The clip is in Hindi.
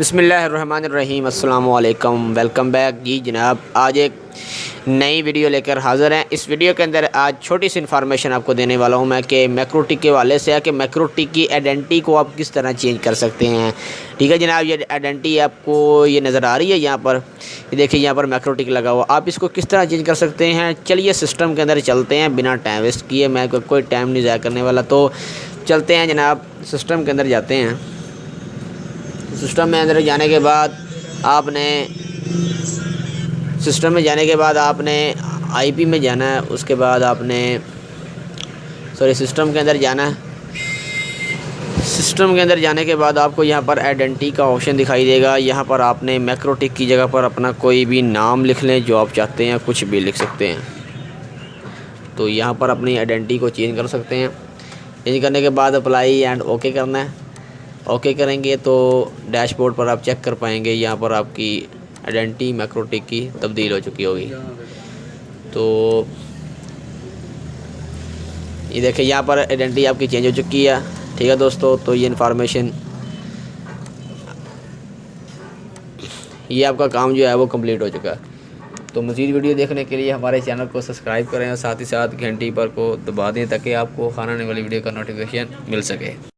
बिस्मिल्लाहिर्रहमानिर्रहीम अस्सलाम वालेकुम। वेलकम बैक जी जनाब। आज एक नई वीडियो लेकर हाज़िर हैं। इस वीडियो के अंदर आज छोटी सी इन्फॉर्मेशन आपको देने वाला हूं मैं कि मैक्रोटिक के हवाले से है कि मैक्रोटिक की आइडेंटिटी को आप किस तरह चेंज कर सकते हैं। ठीक है जनाब, ये आइडेंटिटी आपको ये नज़र आ रही है यहाँ पर, ये देखिए यहाँ पर मैक्रोटिक लगा हुआ। आप इसको किस तरह चेंज कर सकते हैं, चलिए सिस्टम के अंदर चलते हैं बिना टाइम वेस्ट किए। मैं कोई टाइम नहीं ज़ाया करने वाला, तो चलते हैं जनाब, सिस्टम के अंदर जाते हैं। सिस्टम में अंदर जाने के बाद आपने आईपी में जाना है। उसके बाद आपने सिस्टम के अंदर जाना है। सिस्टम के अंदर जाने के बाद आपको यहाँ पर आइडेंटिटी का ऑप्शन दिखाई देगा। यहाँ पर आपने मैक्रोटिक की जगह पर अपना कोई भी नाम लिख लें जो आप चाहते हैं, कुछ भी लिख सकते हैं। तो यहाँ पर अपनी आइडेंटिटी को चेंज कर सकते हैं। चेंज करने के बाद अप्लाई एंड ओके करना है। ओके करेंगे तो डैशबोर्ड पर आप चेक कर पाएंगे, यहाँ पर आपकी आइडेंटिटी मैक्रोटिक की तब्दील हो चुकी होगी। तो ये देखिए यहाँ पर आइडेंटिटी आपकी चेंज हो चुकी है। ठीक है दोस्तों, तो ये इन्फॉर्मेशन, ये आपका काम जो है वो कंप्लीट हो चुका है। तो मज़ीद वीडियो देखने के लिए हमारे चैनल को सब्सक्राइब करें और साथ ही साथ घंटी पर को दबा दें ताकि आपको आने वाली वीडियो का नोटिफिकेशन मिल सके।